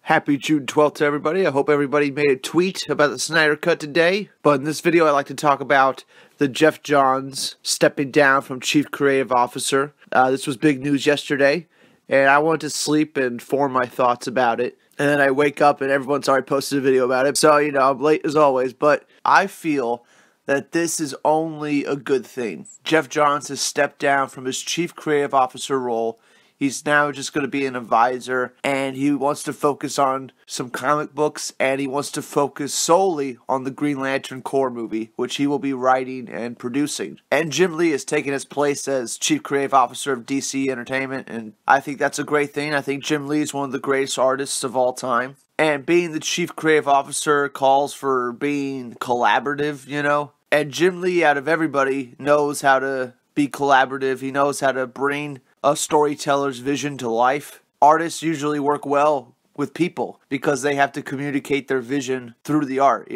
Happy June 12th to everybody. I hope everybody made a tweet about the Snyder Cut today. But in this video, I'd like to talk about the Geoff Johns stepping down from Chief Creative Officer. This was big news yesterday, and I went to sleep and form my thoughts about it. And then I wake up and everyone's already posted a video about it. So, I'm late as always, but I feel that this is only a good thing. Geoff Johns has stepped down from his Chief Creative Officer role. He's now just going to be an advisor, and he wants to focus on some comic books, and he wants to focus solely on the Green Lantern Corps movie, which he will be writing and producing. And Jim Lee has taken his place as Chief Creative Officer of DC Entertainment, and I think that's a great thing. I think Jim Lee is one of the greatest artists of all time. And being the Chief Creative Officer calls for being collaborative, And Jim Lee, out of everybody, knows how to be collaborative. He knows how to bring a storyteller's vision to life. Artists usually work well with people because they have to communicate their vision through the art,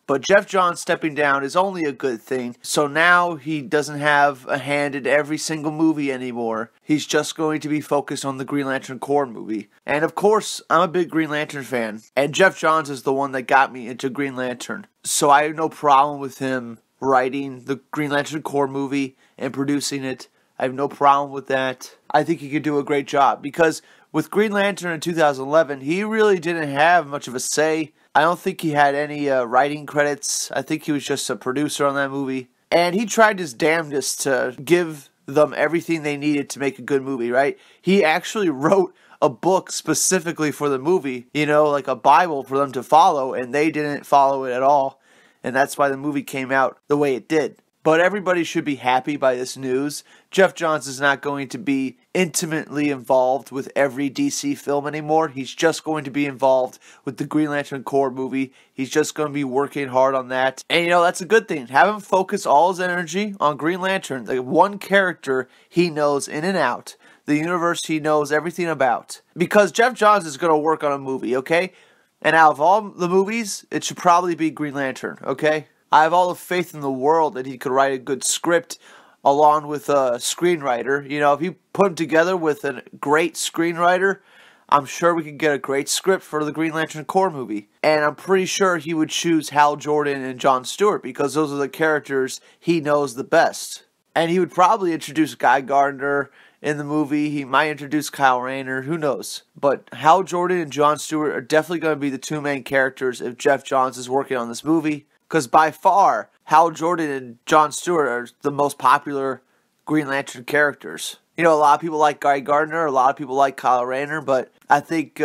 But Geoff Johns stepping down is only a good thing. So now he doesn't have a hand in every single movie anymore. He's just going to be focused on the Green Lantern Corps movie. And of course, I'm a big Green Lantern fan. And Geoff Johns is the one that got me into Green Lantern. So I have no problem with him writing the Green Lantern Corps movie and producing it. I have no problem with that. I think he could do a great job because with Green Lantern in 2011, he really didn't have much of a say. I don't think he had any writing credits. I think he was just a producer on that movie. And he tried his damnedest to give them everything they needed to make a good movie, right? He actually wrote a book specifically for the movie, like a Bible for them to follow, and they didn't follow it at all. And that's why the movie came out the way it did. But everybody should be happy by this news. Geoff Johns is not going to be intimately involved with every DC film anymore. He's just going to be involved with the Green Lantern Corps movie. He's just going to be working hard on that. And that's a good thing. Have him focus all his energy on Green Lantern, the one character he knows in and out, the universe he knows everything about. Because Geoff Johns is going to work on a movie, okay? And out of all the movies, it should probably be Green Lantern, okay? I have all the faith in the world that he could write a good script along with a screenwriter. If you put him together with a great screenwriter, I'm sure we could get a great script for the Green Lantern Corps movie. And I'm pretty sure he would choose Hal Jordan and John Stewart because those are the characters he knows the best. And he would probably introduce Guy Gardner in the movie. He might introduce Kyle Rayner. Who knows? But Hal Jordan and John Stewart are definitely going to be the two main characters if Geoff Johns is working on this movie. Because by far, Hal Jordan and John Stewart are the most popular Green Lantern characters. A lot of people like Guy Gardner, a lot of people like Kyle Rayner, but I think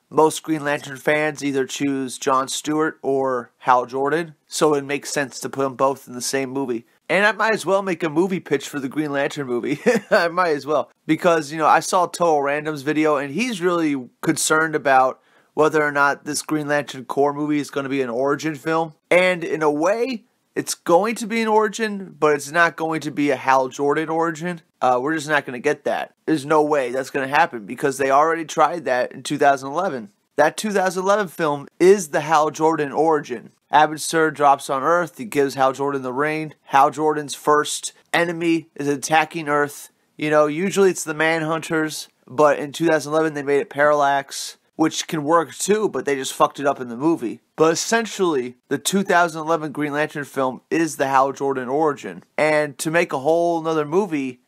most Green Lantern fans either choose John Stewart or Hal Jordan, so it makes sense to put them both in the same movie. And I might as well make a movie pitch for the Green Lantern movie. I might as well. Because, I saw Total Random's video, and he's really concerned about whether or not this Green Lantern Corps movie is going to be an origin film. And in a way, it's going to be an origin, but it's not going to be a Hal Jordan origin. We're just not going to get that. There's no way that's going to happen because they already tried that in 2011. That 2011 film is the Hal Jordan origin. Abbotsford drops on Earth. He gives Hal Jordan the ring. Hal Jordan's first enemy is attacking Earth. Usually it's the Manhunters, but in 2011 they made it Parallax, which can work too, but they just fucked it up in the movie. But essentially, the 2011 Green Lantern film is the Hal Jordan origin. And to make a whole nother movie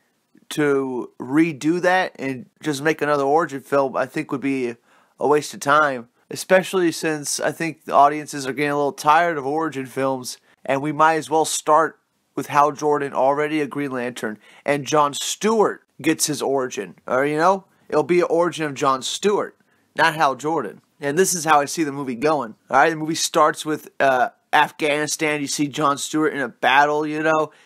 to redo that and just make another origin film, I think would be a waste of time. Especially since I think the audiences are getting a little tired of origin films, and we might as well start with Hal Jordan already a Green Lantern, and John Stewart gets his origin. Or, it'll be an origin of John Stewart, not Hal Jordan. And this is how I see the movie going. Alright, the movie starts with Afghanistan. You see John Stewart in a battle,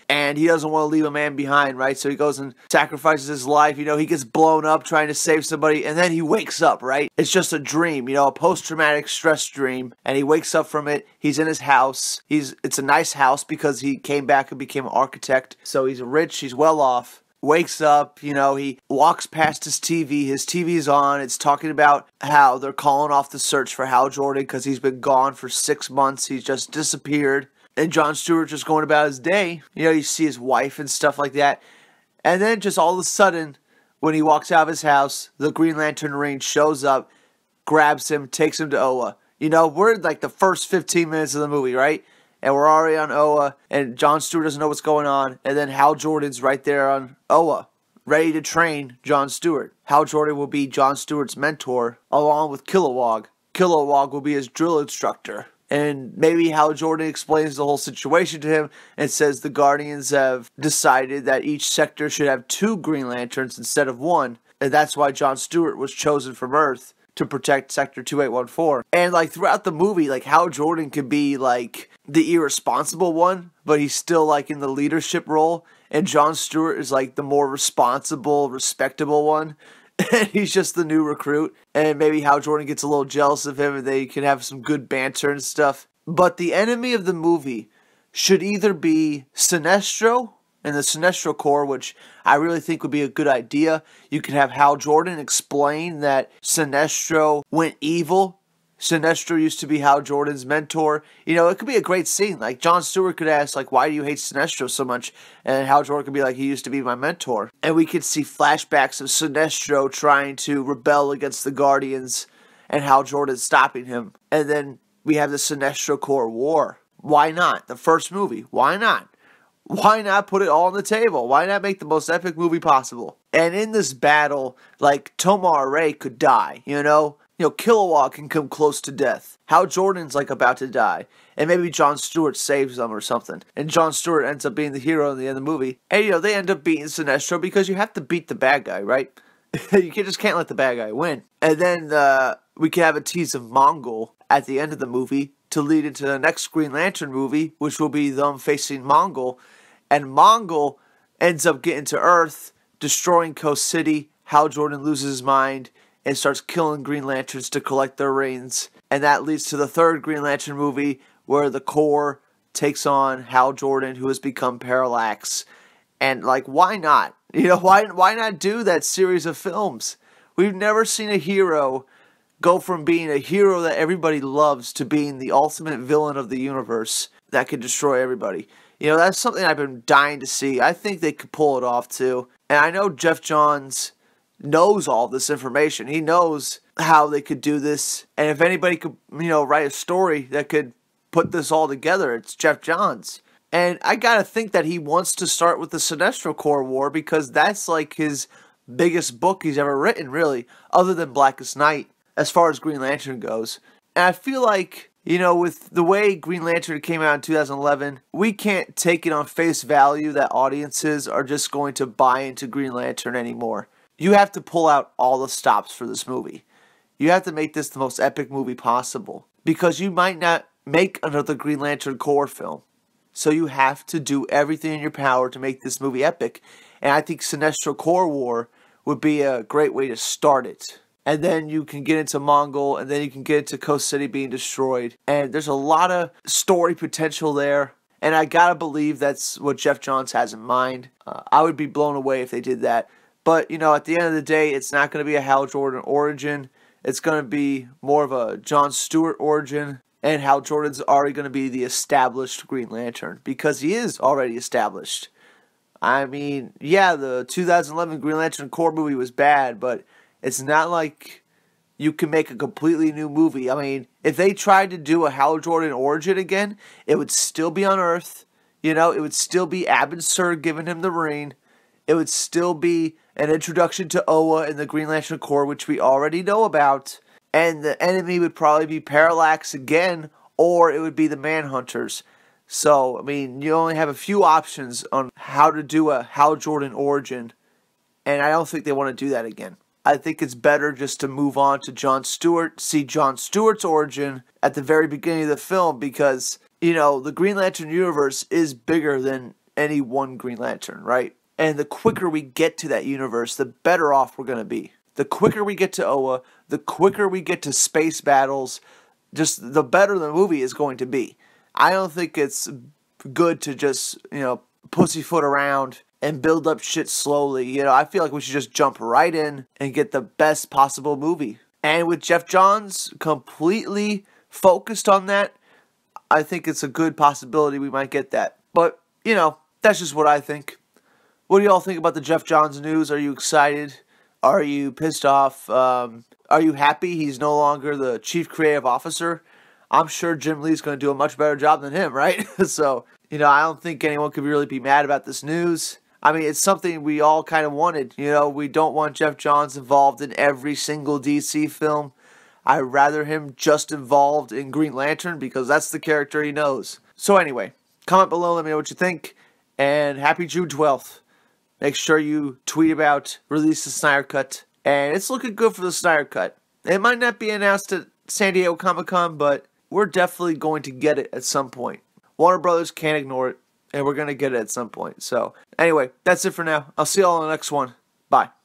and he doesn't want to leave a man behind, right? So he goes and sacrifices his life. He gets blown up trying to save somebody, and then he wakes up, right? It's just a dream, a post-traumatic stress dream, and he wakes up from it. He's in his house. It's a nice house because he came back and became an architect. So he's rich, he's well off. Wakes up, he walks past his TV. His TV's on. It's talking about how they're calling off the search for Hal Jordan because he's been gone for 6 months. He's just disappeared. And John Stewart just going about his day. You see his wife and stuff like that. And then just all of a sudden, when he walks out of his house, the Green Lantern ring shows up. grabs him, takes him to Oa. You know, we're in like the first 15 minutes of the movie, right? And we're already on Oa, and Jon Stewart doesn't know what's going on, and then Hal Jordan's right there on Oa, ready to train Jon Stewart. Hal Jordan will be Jon Stewart's mentor, along with Kilowog. Kilowog will be his drill instructor. And maybe Hal Jordan explains the whole situation to him and says the Guardians have decided that each sector should have 2 Green Lanterns instead of 1. And that's why Jon Stewart was chosen from Earth to protect Sector 2814. And like throughout the movie, like Hal Jordan could be like the irresponsible one, but he's still like in the leadership role. And Jon Stewart is like the more responsible, respectable one. And he's just the new recruit. And maybe Hal Jordan gets a little jealous of him and they can have some good banter and stuff. But the enemy of the movie should either be Sinestro and the Sinestro Corps, which I really think would be a good idea. You could have Hal Jordan explain that Sinestro went evil. Sinestro used to be Hal Jordan's mentor. You know, it could be a great scene. Like, Jon Stewart could ask, like, why do you hate Sinestro so much? And Hal Jordan could be like, he used to be my mentor. And we could see flashbacks of Sinestro trying to rebel against the Guardians and Hal Jordan stopping him. And then we have the Sinestro Corps War. Why not? The first movie. Why not? Why not put it all on the table? Why not make the most epic movie possible? And in this battle, like, Tomar Ray could die, you know? You know, Kilowog can come close to death. Hal Jordan's like about to die. And maybe Jon Stewart saves them or something. And Jon Stewart ends up being the hero in the end of the movie. And, you know, they end up beating Sinestro because you have to beat the bad guy, right? You just can't let the bad guy win. And then we can have a tease of Mongol at the end of the movie to lead into the next Green Lantern movie, which will be them facing Mongol. And Mongol ends up getting to Earth, destroying Coast City. Hal Jordan loses his mind and starts killing Green Lanterns to collect their reins. And that leads to the third Green Lantern movie where the Corps takes on Hal Jordan, who has become Parallax. And, like, why not? You know, why not do that series of films? We've never seen a hero go from being a hero that everybody loves to being the ultimate villain of the universe that can destroy everybody. You know, that's something I've been dying to see. I think they could pull it off, too. And I know Geoff Johns knows all this information. He knows how they could do this. And if anybody could, you know, write a story that could put this all together, it's Geoff Johns. And I gotta think that he wants to start with the Sinestro Corps War because that's like his biggest book he's ever written, really, other than Blackest Night, as far as Green Lantern goes. And I feel like, you know, with the way Green Lantern came out in 2011, we can't take it on face value that audiences are just going to buy into Green Lantern anymore. You have to pull out all the stops for this movie. You have to make this the most epic movie possible. Because you might not make another Green Lantern Corps film. So you have to do everything in your power to make this movie epic. And I think Sinestro Corps War would be a great way to start it. And then you can get into Mongol, and then you can get into Coast City being destroyed. And there's a lot of story potential there. And I gotta believe that's what Geoff Johns has in mind. I would be blown away if they did that. But, you know, at the end of the day, it's not going to be a Hal Jordan origin. It's going to be more of a Jon Stewart origin. And Hal Jordan's already going to be the established Green Lantern. Because he is already established. I mean, yeah, the 2011 Green Lantern Corps movie was bad. But it's not like you can make a completely new movie. I mean, if they tried to do a Hal Jordan origin again, it would still be on Earth. You know, it would still be Abin Sur giving him the ring. It would still be an introduction to Oa and the Green Lantern Corps, which we already know about. And the enemy would probably be Parallax again, or it would be the Manhunters. So, I mean, you only have a few options on how to do a Hal Jordan origin. And I don't think they want to do that again. I think it's better just to move on to Jon Stewart, see Jon Stewart's origin at the very beginning of the film, because, you know, the Green Lantern universe is bigger than any one Green Lantern, right? And the quicker we get to that universe, the better off we're going to be. The quicker we get to Oa, the quicker we get to space battles, just the better the movie is going to be. I don't think it's good to just, you know, pussyfoot around and build up shit slowly. You know, I feel like we should just jump right in and get the best possible movie. And with Geoff Johns completely focused on that, I think it's a good possibility we might get that. But, you know, that's just what I think. What do y'all think about the Geoff Johns news? Are you excited? Are you pissed off? Are you happy he's no longer the chief creative officer? I'm sure Jim Lee's going to do a much better job than him, right? So, I don't think anyone could really be mad about this news. I mean, it's something we all kind of wanted. We don't want Geoff Johns involved in every single DC film. I'd rather him just involved in Green Lantern because that's the character he knows. So anyway, comment below, let me know what you think, and happy June 12th. Make sure you tweet about release the Snyder Cut, and it's looking good for the Snyder Cut. It might not be announced at San Diego Comic-Con, but we're definitely going to get it at some point. Warner Brothers can't ignore it, and we're going to get it at some point. So anyway, that's it for now. I'll see you all in the next one. Bye.